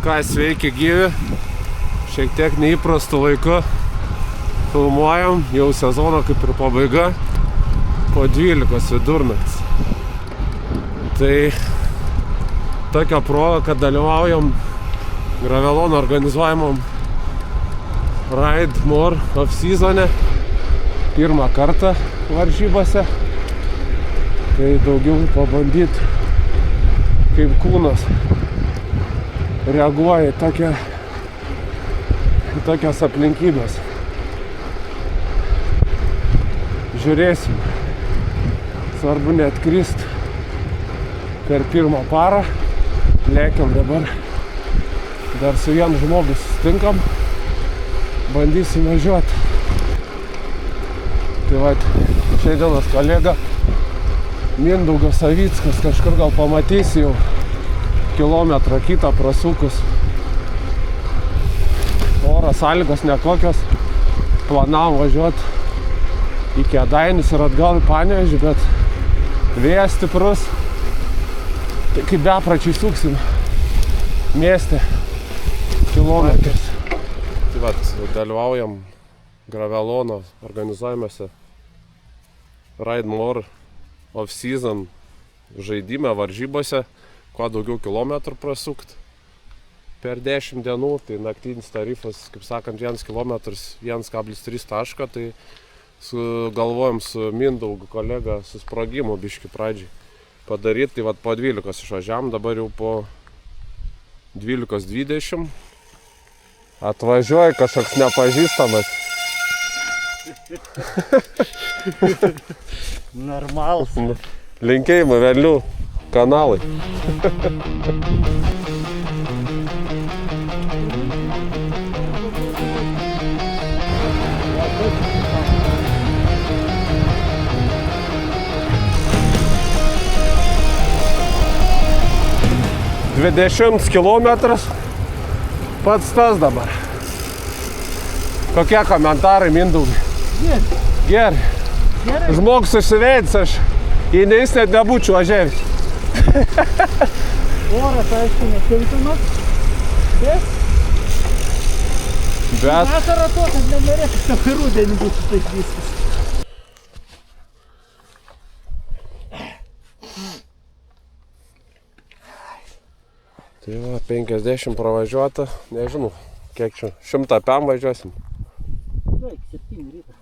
Ką, sveiki gyvi, šiek tiek neįprastų laiku filmuojam, jau sezono kaip ir pabaiga, po 12 vidurnakts. Tai tokia proga, kad dalyvaujam Gravelono organizuojamam Ride More off-seasone, pirmą kartą varžybose, tai daugiau pabandyti, kaip kūnas reaguoja į tokias aplinkybės. Žiūrėsim. Svarbu neatkrist per pirmą parą. Lėkiam dabar. Dar su vienu žmogu susitinkam. Bandysim važiuoti. Tai va, šiandienas kolega Mindaugas Savickas kažkur gal pamatysi jau kilometrą kitą prasukus. Oro sąlygos nekokios. Planavom važiuoti į Kėdainius ir atgal į Panevėžį, bet vėjas stiprus. Tai kaip bepračiai suksim mieste kilometrus. Tai vat, dalyvaujam Gravelono organizuojamose Ride More off-season žaidime, varžybose. Kuo daugiau kilometrų prasukt per 10 dienų, tai naktinis tarifas, kaip sakant, 1 kilometras 1,3 taško, tai galvojam su Mindaugu kolega susprogimu biškį pradžiai padaryti, tai vat po 12 išvažiavam, dabar jau po 12:20 atvažiuoja kažkoks nepažįstamas. Normalus. Linkėjimai velnių kanalai. $20 kilometras. Pats tas dabar. Kokie komentarai, Mindaugai? Geri. Žmogus išsiveidęs, aš į neis net nebūčiau važiavęs. Oras, aišku, nekintamas. Bet vasarą to, kad nenorėtų, kad rudenį būtų taip viskas. Tai va, 50 pravažiuota, nežinau, kiek čia, 100 pėm važiuosim. Taip, 7 ryto.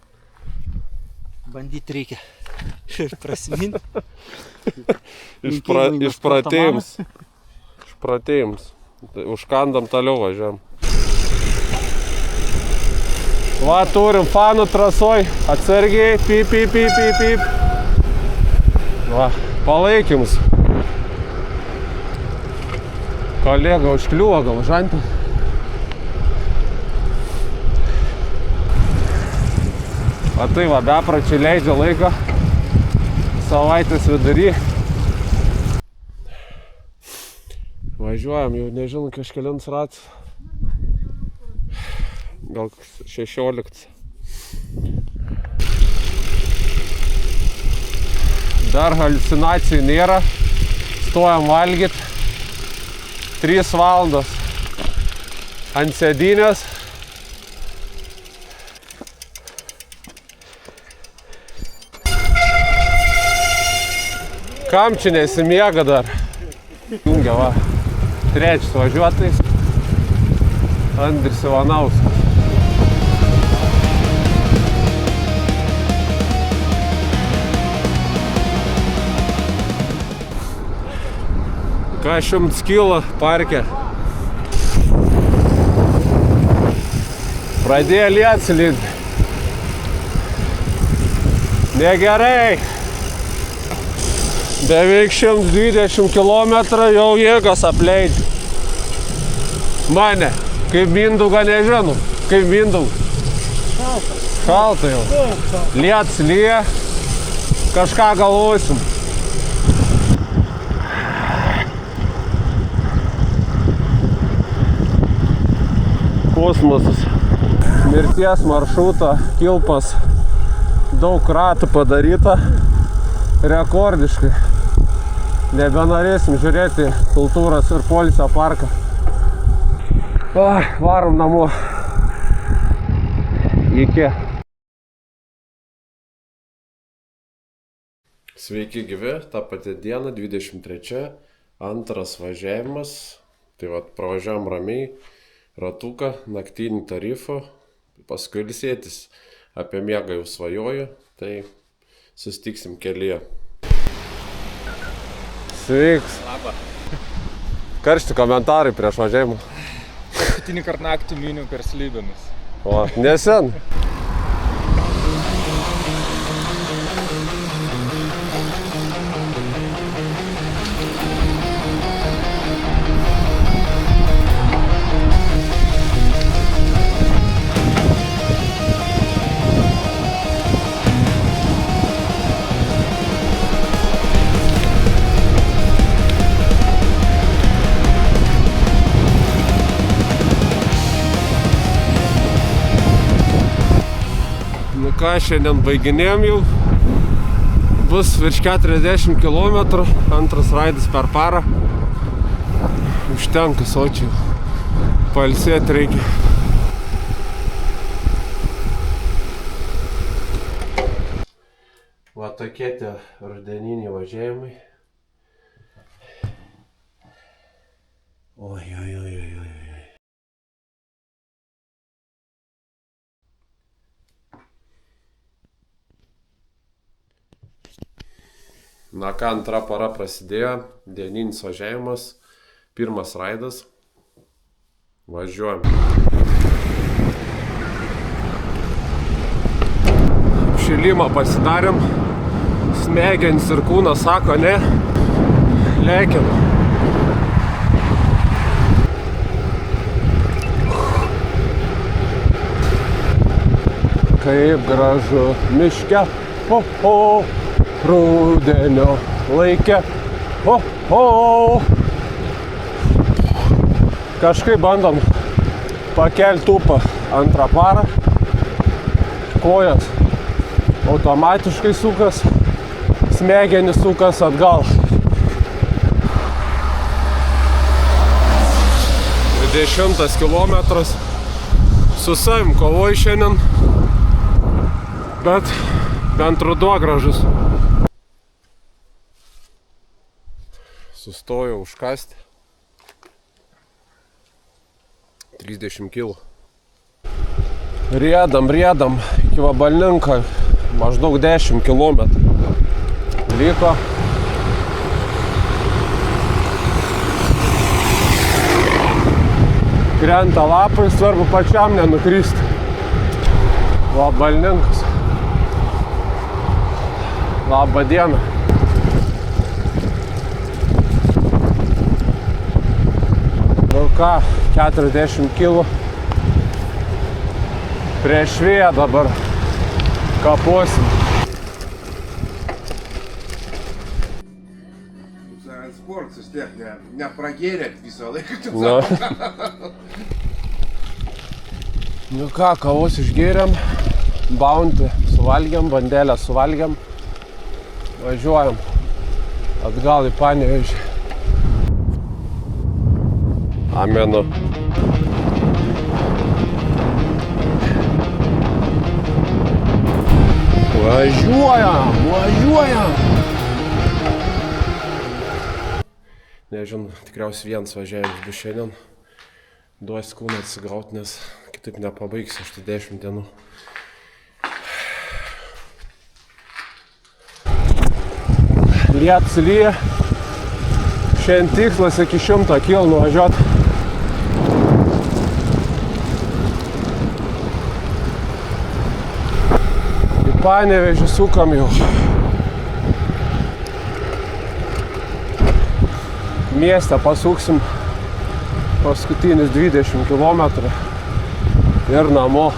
Bandyti reikia prasiminti. Išpratėjams. Užkandam toliau važiuojam. Va, turim fanų trasoj. Atsargiai. Pip. Va, palaikymus. Kolega užkliuvo gal žantį. O tai va, bepračiai leidžia laiką savaitės vidury. Važiuojam jau, nežinau, kažkelins ratas. Gal 16. Dar haliucinacijų nėra. Stojam valgyt. 3 valandos ant sėdynės. Kam čia nesimiega dar? Jungia va. Trečias važiuotais. Andris Ivanauskas. Ką 100 kilo parke. Pradėjo liet slidti. Negerai. Beveik 120 km jau jėgas apleidžia. Mane, kaip Mindaugą nežinau, kaip Mindaugą. Šalta jau. Liet lyja, kažką galvosim. Kosmosas. Mirties maršrutą, kilpas, daug ratų padaryta, rekordiškai. Nebenorėsim žiūrėti kultūros ir poilsio parką. Varom namo. Iki. Sveiki gyvi, tą patį dieną, 23, antras važiavimas. Tai vat pravažiavom ramiai, ratuką, naktinį tarifą, paskui ilsėtis. Apie miegą jau svajoju, tai susitiksim kelyje. Sveiks. Labą. Karšti komentarai prieš važiavimą. Paskutinį kartą naktį miniu per Slyvėnus. O, nesen. Ką, šiandien baiginėjom jau, bus virš 40 km, antras raidas per parą, užtenka sočiai, pailsėti reikia. Va tokie tie rudeniniai važiavimai. Oi. Na ką, antra para prasidėjo, dieninis važiavimas, pirmas raidas, važiuojam. Šilimą pasidarėm, smegenis ir kūnas sako ne, lekiam. Kaip gražu miške, rudenio laikė. Kažkaip bandom pakelti upą antrą parą. Kojas automatiškai sukas, smegenis sukas atgal. 20 kilometras. Su savim kovoju šiandien, bet bent ruduo gražus. Sustojau užkasti 30 kg. Riedam iki Vabalninko, maždaug 10 km liko. Krenta lapai, svarbu pačiam nenukristi. Vabalninkas. Labą dieną. Nu ką, 40 kg. Prieš vėją dabar kaposim. Sport vis tiek nepragėrėt visą laiką. Nu ką, kavos išgėrėm, Bounty suvalgėm, bandelę suvalgėm. Važiuojam atgal į Panevėžį. Amenu. Važiuojam! Nežinau, tikriausiai vienas važiavimas bus šiandien. Duosi kūną atsigauti, nes kitaip nepabaigsiu 10 dienų. Lietus lyja. Šiandien tikslas iki 100 kg nuvažiuoti. Į Panevėžį sukam jau. Mieste pasuksim paskutinis 20 km ir namo.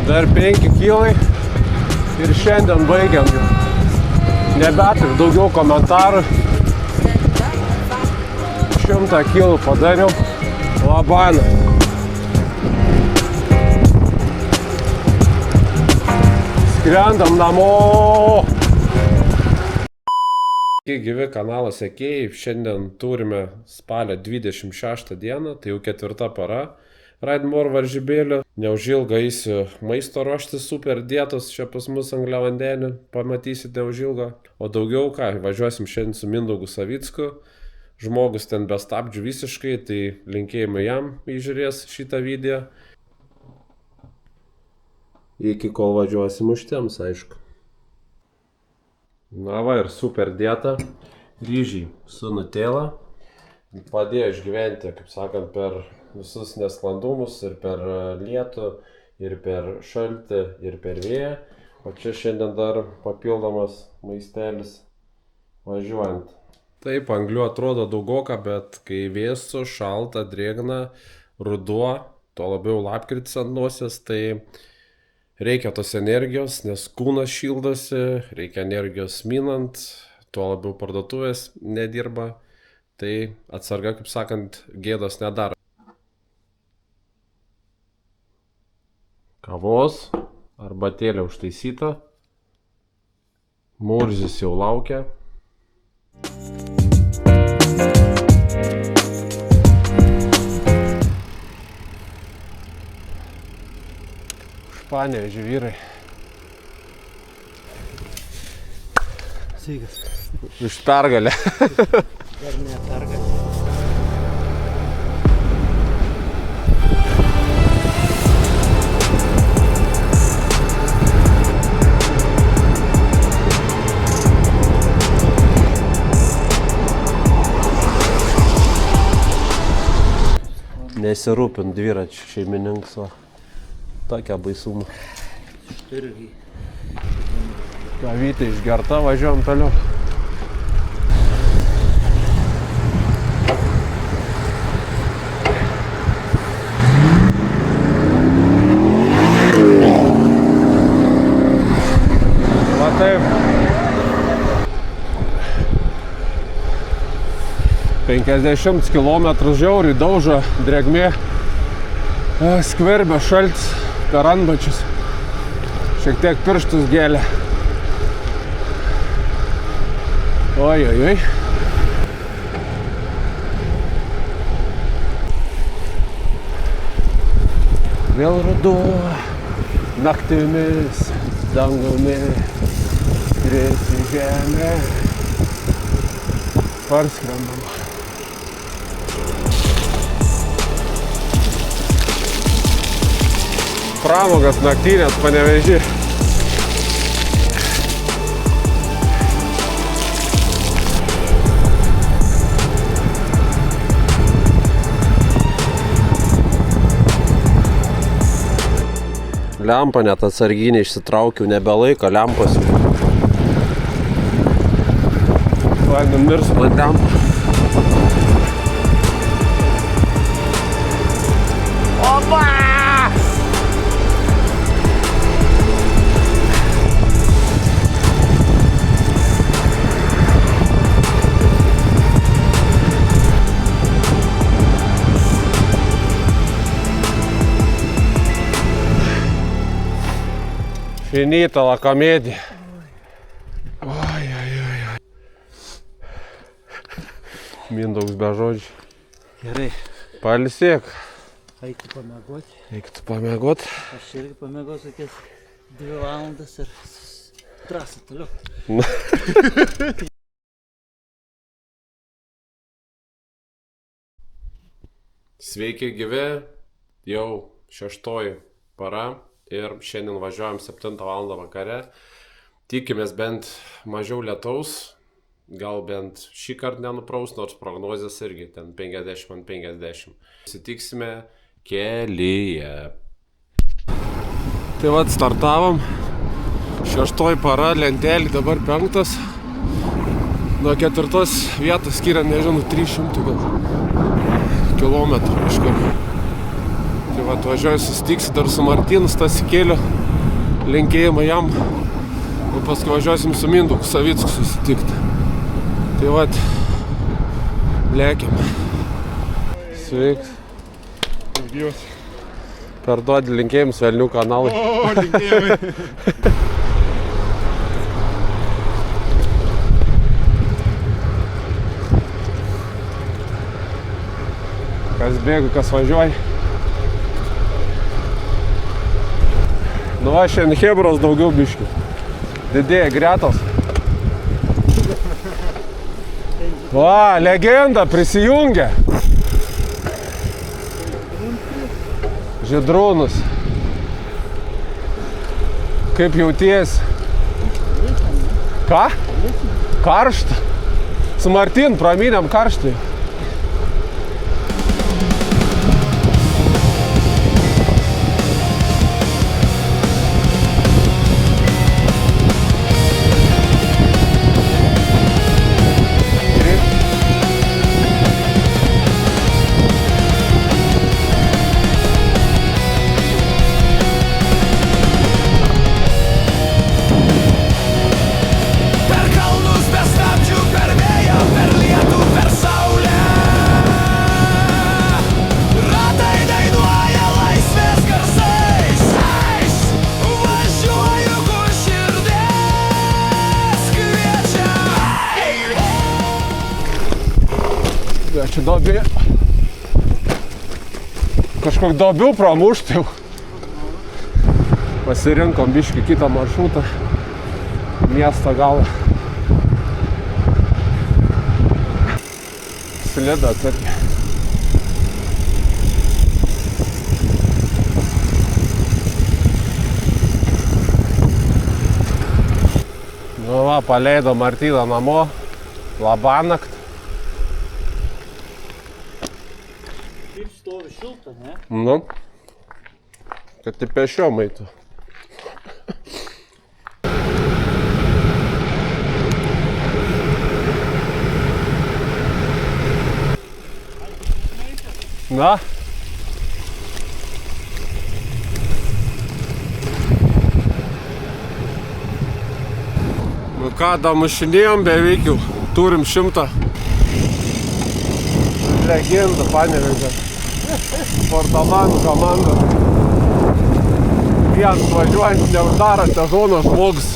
Dar 5 kilai ir šiandien baigiam jau. Nebeturiu daugiau komentarų. 100 kilų padariau. Labana. Skrendam namo. Gyvi kanalo sekėjai, šiandien turime spalio 26 dieną, tai jau 4 para Ridemore varžybėlių. Neužilgo eisiu maisto ruošti super dietos čia pas mus Angliavandenį, pamatysite neužilgo. O daugiau ką, važiuosim šiandien su Mindaugu Savicku. Žmogus ten be stabdžių visiškai, tai linkėjimai jam įžiūrės šitą video. Iki kol važiuosim užtiems, aišku. Na va ir super dieta. Ryžiai su nutela. Padėjo išgyventi, kaip sakant, per visus nesklandumus ir per lietų, ir per šaltį, ir per vėją. O čia šiandien dar papildomas maistelis važiuojant. Taip, anglių atrodo daugoka, bet kai vėsu, šalta, drėgna, ruduo, tuo labiau lapkritis ant nosies, tai reikia tos energijos, nes kūnas šildosi, reikia energijos minant, tuo labiau parduotuvės nedirba, tai atsarga, kaip sakant, gėdos nedaro. Kavos, arbatėlė užtaisyta, Murzis jau laukia. Panevėžio vyrai. Sveikas. Už pergalę. Dar ne pergalę. Nesirūpint dviračių šeimininkas, va. Tokia baisumą. Irgi. Kavytė išgerta, važiuojam toliau. Va taip. 50 km žiauriai daužo, drėgmė, skverbia šaltis per antbačius. Šiek tiek pirštus gėlė. Oi, oi, oi. Vėl ruduo, naktimis, dangumi, krisi žemė, parskrendama. Pramogas naktinės Panevėžy. Lempą net atsarginį išsitraukiau, nebelaiko lempos. Vai numirs man lempą. Opa! Finita la komedija. Oi, oi, oi. Mindaugas be žodžių. Gerai. Pailsėk. Eikti pamėgoti. Eikti pamėgoti. Aš irgi pamėgosiu kokias 2 valandas ir trasą toliau. Sveiki gyvi, jau 6 para. Ir šiandien važiuojam 7 val. Vakare. Tikimės bent mažiau lietaus, gal bent šį kartą nenupraus, nors prognozės irgi ten 50 ant 50. Susitiksime kelyje. Tai vat startavom. 6 para, lentelį dabar 5. Nuo 4 vietos skiria, nežinau, 300 kilometrų kažkur. Tai va, važiuoju, susitiksiu dar su Martinu Stasikėliu, linkėjimai jam, o paskui važiuosim su Mindaugu Savicku susitikti. Tai va, lėkiam. Sveiks. Perduodi linkėjimus Velnių kanalui. O, linkėjimai. Kas bėga, kas važiuoja. Nu va, šiandien hebros daugiau biškių. Didėja gretos. Va, legenda prisijungia. Žydrūnus. Kaip jauties? Ką? Karštą. Su Martin pramynėm karštį. Čia dobė. Kažkok dobių pramušti jau. Pasirinkom biškį kitą maršrutą. Miesto galą. Slida atsargiai. Nu va, paleido Martyną namo. Labanakt. Kaip stovi šilta, ne? Nu, kad tai pešiom eitų. Na? Nu ką, damušinėjom beveik jau. Turim 100. Legenda, Panevėžio. Sportamanų komanda. Vienas važiuojant neuždaro sezono žmogus.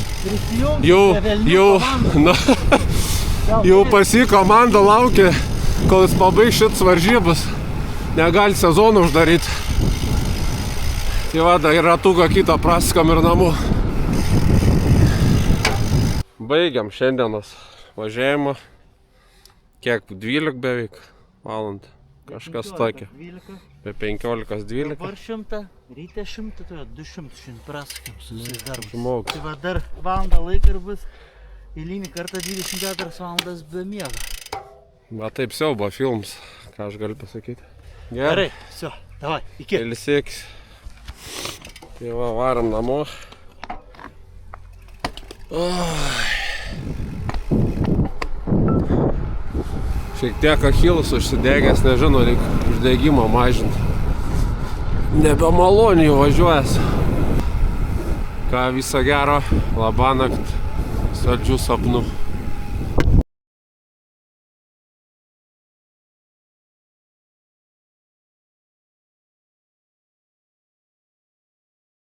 Jau pas jį komanda laukia, kol jis pabaigs šitas varžybas. Negali sezoną uždaryti. Tai vada, ir ratuką kitą prasiskam ir namų. Baigiam šiandienos važiavimą. Kiek? 12 beveik valandą. Kažkas tokia. Apie 15-12. Dabar 100, ryte 100, tai 200 šiandien prasakėm su visais darbais. Žmogus. Tai va dar valandą laiką ir bus eilinį kartą 24 valandas be miego. Va taip siaubo films, ką aš galiu pasakyti. Gerai, все, davai, iki. Ilsėkis. Tai va, varam namo. Šiek tiek achilus užsidegęs, nežinau, reikia uždegimą mažinti. Nebemaloniai važiuojas. Ką, viso gero, labanakt, saldžių sapnų.